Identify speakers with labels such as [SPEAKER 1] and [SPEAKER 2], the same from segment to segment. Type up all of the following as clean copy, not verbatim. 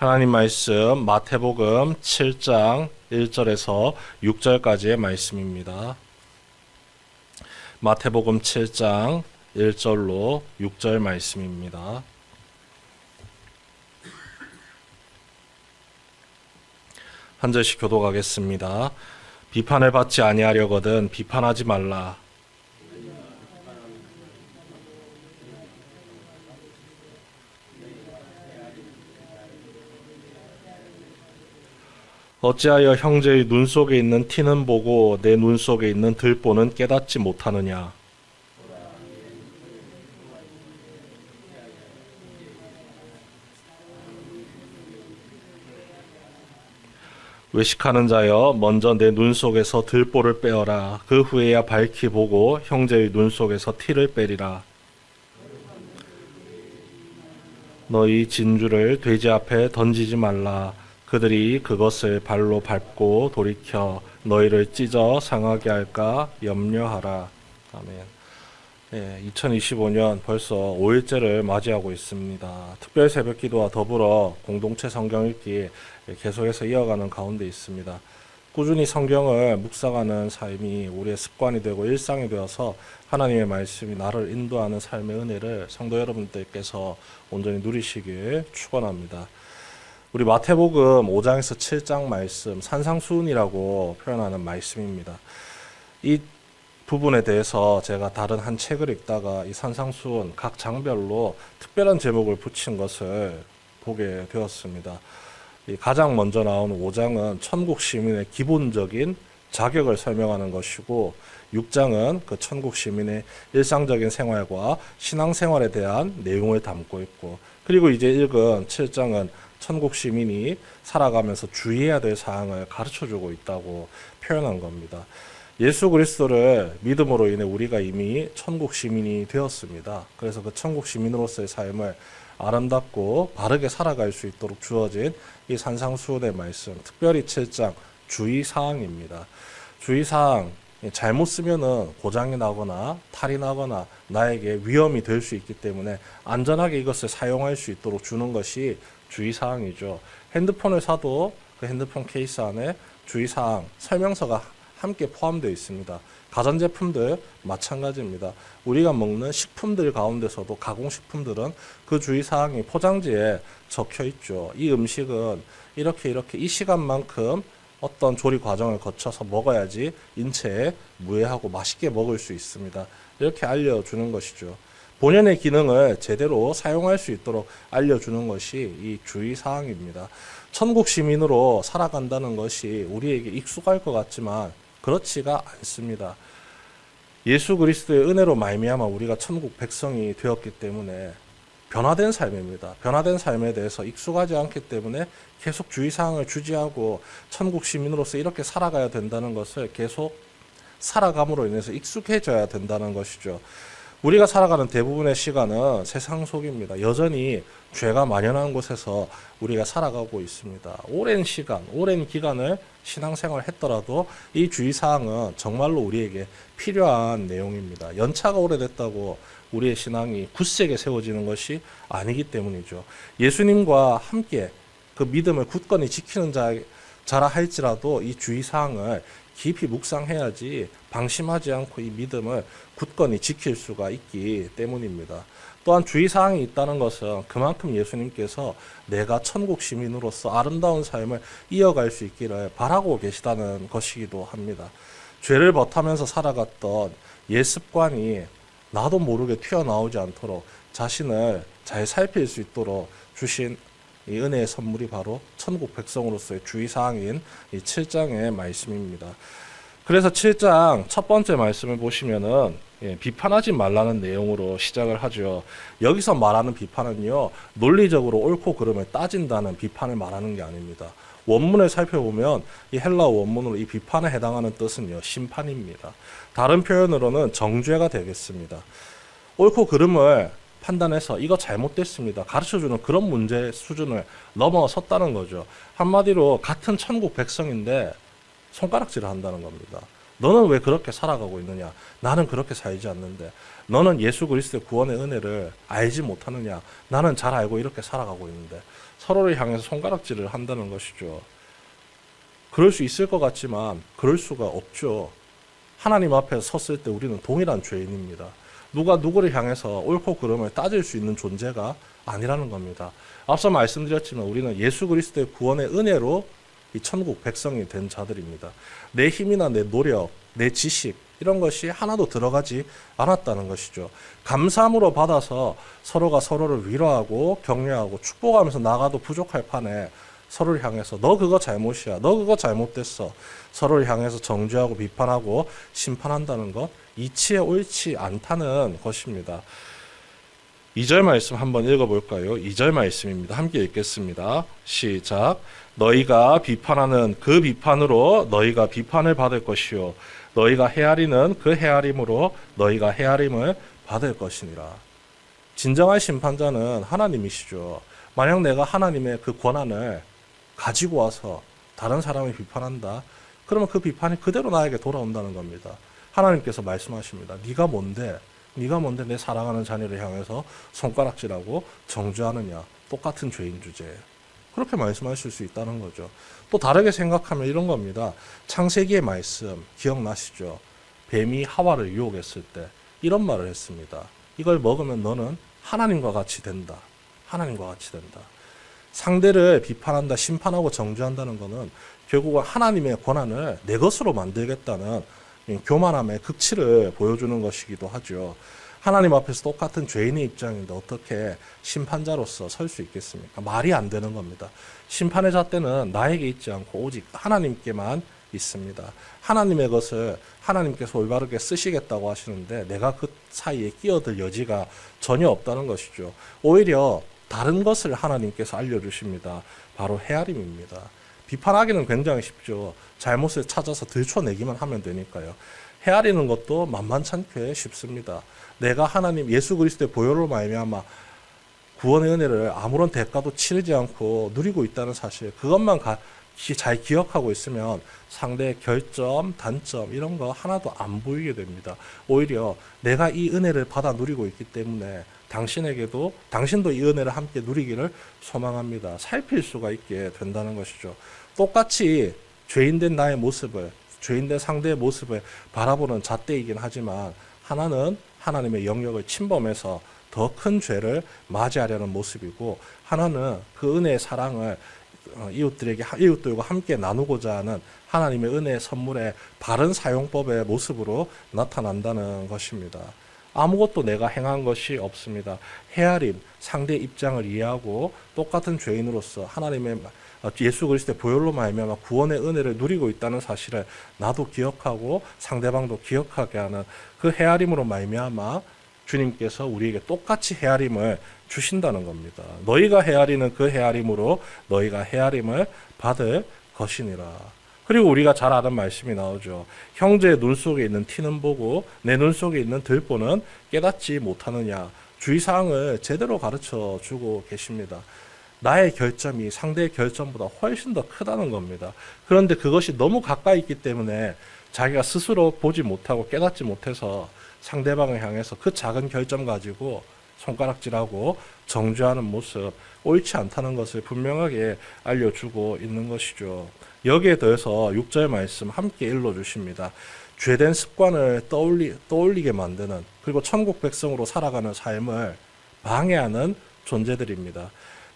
[SPEAKER 1] 하나님 말씀 마태복음 7장 1절에서 6절까지의 말씀입니다. 마태복음 7장 1절로 6절 말씀입니다. 한 절씩 교독하겠습니다. 비판을 받지 아니하려거든 비판하지 말라. 어찌하여 형제의 눈 속에 있는 티는 보고 내 눈 속에 있는 들보는 깨닫지 못하느냐. 외식하는 자여 먼저 내 눈 속에서 들보를 빼어라. 그 후에야 밝히 보고 형제의 눈 속에서 티를 빼리라. 너희 진주를 돼지 앞에 던지지 말라. 그들이 그것을 발로 밟고 돌이켜 너희를 찢어 상하게 할까 염려하라. 아멘. 2025년 벌써 5일째를 맞이하고 있습니다. 특별 새벽기도와 더불어 공동체 성경 읽기 계속해서 이어가는 가운데 있습니다. 꾸준히 성경을 묵상하는 삶이 우리의 습관이 되고 일상이 되어서 하나님의 말씀이 나를 인도하는 삶의 은혜를 성도 여러분들께서 온전히 누리시길 축원합니다. 우리 마태복음 5장에서 7장 말씀 산상수훈이라고 표현하는 말씀입니다. 이 부분에 대해서 제가 다른 한 책을 읽다가 이 산상수훈 각 장별로 특별한 제목을 붙인 것을 보게 되었습니다. 가장 먼저 나오는 5장은 천국 시민의 기본적인 자격을 설명하는 것이고 6장은 그 천국 시민의 일상적인 생활과 신앙생활에 대한 내용을 담고 있고 그리고 이제 읽은 7장은 천국 시민이 살아가면서 주의해야 될 사항을 가르쳐주고 있다고 표현한 겁니다. 예수 그리스도를 믿음으로 인해 우리가 이미 천국 시민이 되었습니다. 그래서 그 천국 시민으로서의 삶을 아름답고 바르게 살아갈 수 있도록 주어진 이 산상수훈의 말씀, 특별히 7장 주의사항입니다. 주의사항, 잘못 쓰면은 고장이 나거나 탈이 나거나 나에게 위험이 될 수 있기 때문에 안전하게 이것을 사용할 수 있도록 주는 것이 주의사항이죠. 핸드폰을 사도 그 핸드폰 케이스 안에 주의사항, 설명서가 함께 포함되어 있습니다. 가전제품들 마찬가지입니다. 우리가 먹는 식품들 가운데서도 가공식품들은 그 주의사항이 포장지에 적혀 있죠. 이 음식은 이렇게 이 시간만큼 어떤 조리 과정을 거쳐서 먹어야지 인체에 무해하고 맛있게 먹을 수 있습니다. 이렇게 알려주는 것이죠. 본연의 기능을 제대로 사용할 수 있도록 알려주는 것이 이 주의사항입니다. 천국 시민으로 살아간다는 것이 우리에게 익숙할 것 같지만 그렇지가 않습니다. 예수 그리스도의 은혜로 말미암아 우리가 천국 백성이 되었기 때문에 변화된 삶입니다. 변화된 삶에 대해서 익숙하지 않기 때문에 계속 주의사항을 주지하고 천국 시민으로서 이렇게 살아가야 된다는 것을 계속 살아감으로 인해서 익숙해져야 된다는 것이죠. 우리가 살아가는 대부분의 시간은 세상 속입니다. 여전히 죄가 만연한 곳에서 우리가 살아가고 있습니다. 오랜 시간, 오랜 기간을 신앙생활을 했더라도 이 주의사항은 정말로 우리에게 필요한 내용입니다. 연차가 오래됐다고 우리의 신앙이 굳세게 세워지는 것이 아니기 때문이죠. 예수님과 함께 그 믿음을 굳건히 지키는 자라 할지라도 이 주의사항을 깊이 묵상해야지 방심하지 않고 이 믿음을 굳건히 지킬 수가 있기 때문입니다. 또한 주의사항이 있다는 것은 그만큼 예수님께서 내가 천국 시민으로서 아름다운 삶을 이어갈 수 있기를 바라고 계시다는 것이기도 합니다. 죄를 벗하면서 살아갔던 옛 습관이 나도 모르게 튀어나오지 않도록 자신을 잘 살필 수 있도록 주신 이 은혜의 선물이 바로 천국 백성으로서의 주의사항인 이 7장의 말씀입니다. 그래서 7장 첫 번째 말씀을 보시면은 비판하지 말라는 내용으로 시작을 하죠. 여기서 말하는 비판은요, 논리적으로 옳고 그름을 따진다는 비판을 말하는 게 아닙니다. 원문을 살펴보면 이 헬라어 원문으로 이 비판에 해당하는 뜻은요, 심판입니다. 다른 표현으로는 정죄가 되겠습니다. 옳고 그름을 판단해서 이거 잘못됐습니다. 가르쳐주는 그런 문제 수준을 넘어섰다는 거죠. 한마디로 같은 천국 백성인데 손가락질을 한다는 겁니다. 너는 왜 그렇게 살아가고 있느냐? 나는 그렇게 살지 않는데. 너는 예수 그리스도의 구원의 은혜를 알지 못하느냐? 나는 잘 알고 이렇게 살아가고 있는데. 서로를 향해서 손가락질을 한다는 것이죠. 그럴 수 있을 것 같지만 그럴 수가 없죠. 하나님 앞에 섰을 때 우리는 동일한 죄인입니다. 누가 누구를 향해서 옳고 그름을 따질 수 있는 존재가 아니라는 겁니다. 앞서 말씀드렸지만 우리는 예수 그리스도의 구원의 은혜로 이 천국 백성이 된 자들입니다. 내 힘이나 내 노력, 내 지식 이런 것이 하나도 들어가지 않았다는 것이죠. 감사함으로 받아서 서로가 서로를 위로하고 격려하고 축복하면서 나가도 부족할 판에 서로를 향해서 너 그거 잘못이야, 너 그거 잘못됐어, 서로를 향해서 정죄하고 비판하고 심판한다는 것, 이치에 옳지 않다는 것입니다. 2절 말씀 한번 읽어볼까요? 2절 말씀입니다. 함께 읽겠습니다. 시작. 너희가 비판하는 그 비판으로 너희가 비판을 받을 것이요 너희가 헤아리는 그 헤아림으로 너희가 헤아림을 받을 것이니라. 진정한 심판자는 하나님이시죠. 만약 내가 하나님의 그 권한을 가지고 와서 다른 사람을 비판한다, 그러면 그 비판이 그대로 나에게 돌아온다는 겁니다. 하나님께서 말씀하십니다. 네가 뭔데 내 사랑하는 자녀를 향해서 손가락질하고 정죄하느냐. 똑같은 죄인 주제에. 그렇게 말씀하실 수 있다는 거죠. 또 다르게 생각하면 이런 겁니다. 창세기의 말씀 기억나시죠? 뱀이 하와를 유혹했을 때 이런 말을 했습니다. 이걸 먹으면 너는 하나님과 같이 된다. 하나님과 같이 된다. 상대를 비판한다, 심판하고 정죄한다는 것은 결국은 하나님의 권한을 내 것으로 만들겠다는 교만함의 극치를 보여주는 것이기도 하죠. 하나님 앞에서 똑같은 죄인의 입장인데 어떻게 심판자로서 설 수 있겠습니까? 말이 안 되는 겁니다. 심판의 잣대는 나에게 있지 않고 오직 하나님께만 있습니다. 하나님의 것을 하나님께서 올바르게 쓰시겠다고 하시는데 내가 그 사이에 끼어들 여지가 전혀 없다는 것이죠. 오히려 다른 것을 하나님께서 알려주십니다. 바로 헤아림입니다. 비판하기는 굉장히 쉽죠. 잘못을 찾아서 들춰내기만 하면 되니까요. 헤아리는 것도 만만찮게 쉽습니다. 내가 하나님 예수 그리스도의 보혈로 말미암아 구원의 은혜를 아무런 대가도 치르지 않고 누리고 있다는 사실, 그것만 잘 기억하고 있으면 상대의 결점, 단점 이런 거 하나도 안 보이게 됩니다. 오히려 내가 이 은혜를 받아 누리고 있기 때문에 당신도 이 은혜를 함께 누리기를 소망합니다. 살필 수가 있게 된다는 것이죠. 똑같이 죄인된 나의 모습을, 죄인된 상대의 모습을 바라보는 잣대이긴 하지만 하나는 하나님의 영역을 침범해서 더 큰 죄를 맞이하려는 모습이고, 하나는 그 은혜의 사랑을 이웃들과 함께 나누고자 하는 하나님의 은혜의 선물의 바른 사용법의 모습으로 나타난다는 것입니다. 아무것도 내가 행한 것이 없습니다. 헤아림, 상대의 입장을 이해하고 똑같은 죄인으로서 하나님의 예수 그리스도의 보혈로 말미암아 구원의 은혜를 누리고 있다는 사실을 나도 기억하고 상대방도 기억하게 하는 그 헤아림으로 말미암아 주님께서 우리에게 똑같이 헤아림을 주신다는 겁니다. 너희가 헤아리는 그 헤아림으로 너희가 헤아림을 받을 것이니라. 그리고 우리가 잘 아는 말씀이 나오죠. 형제의 눈 속에 있는 티는 보고 내 눈 속에 있는 들보는 깨닫지 못하느냐. 주의사항을 제대로 가르쳐 주고 계십니다. 나의 결점이 상대의 결점보다 훨씬 더 크다는 겁니다. 그런데 그것이 너무 가까이 있기 때문에 자기가 스스로 보지 못하고 깨닫지 못해서 상대방을 향해서 그 작은 결점 가지고 손가락질하고 정죄하는 모습, 옳지 않다는 것을 분명하게 알려주고 있는 것이죠. 여기에 더해서 6절 말씀 함께 읽어주십니다. 죄된 습관을 떠올리게 만드는, 그리고 천국 백성으로 살아가는 삶을 방해하는 존재들입니다.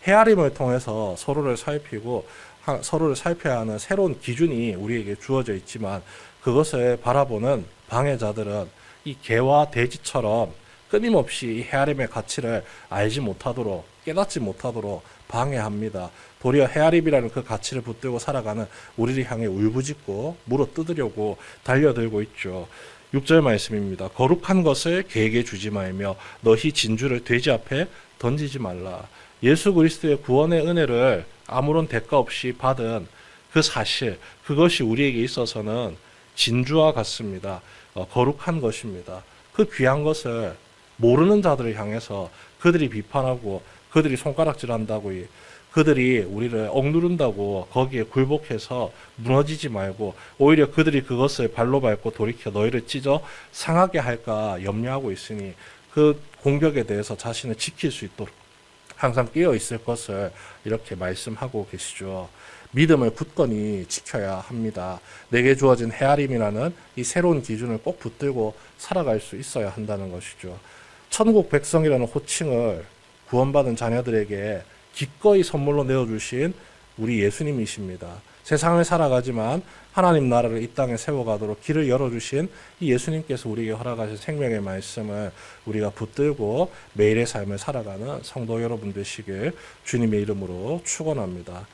[SPEAKER 1] 헤아림을 통해서 서로를 살펴야 하는 새로운 기준이 우리에게 주어져 있지만 그것을 바라보는 방해자들은 이 개와 돼지처럼 끊임없이 이 헤아림의 가치를 알지 못하도록, 깨닫지 못하도록 방해합니다. 도리어 헤아림이라는 그 가치를 붙들고 살아가는 우리를 향해 울부짖고 물어뜯으려고 달려들고 있죠. 6절 말씀입니다. 거룩한 것을 개에게 주지 말며 너희 진주를 돼지 앞에 던지지 말라. 예수 그리스도의 구원의 은혜를 아무런 대가 없이 받은 그 사실, 그것이 우리에게 있어서는 진주와 같습니다. 거룩한 것입니다. 그 귀한 것을 모르는 자들을 향해서 그들이 비판하고 그들이 손가락질한다고 그들이 우리를 억누른다고 거기에 굴복해서 무너지지 말고 오히려 그들이 그것을 발로 밟고 돌이켜 너희를 찢어 상하게 할까 염려하고 있으니 그 공격에 대해서 자신을 지킬 수 있도록 항상 깨어 있을 것을 이렇게 말씀하고 계시죠. 믿음을 굳건히 지켜야 합니다. 내게 주어진 헤아림이라는 이 새로운 기준을 꼭 붙들고 살아갈 수 있어야 한다는 것이죠. 천국 백성이라는 호칭을 구원받은 자녀들에게 기꺼이 선물로 내어주신 우리 예수님이십니다. 세상을 살아가지만 하나님 나라를 이 땅에 세워가도록 길을 열어주신 이 예수님께서 우리에게 허락하신 생명의 말씀을 우리가 붙들고 매일의 삶을 살아가는 성도 여러분 되시길 주님의 이름으로 축원합니다.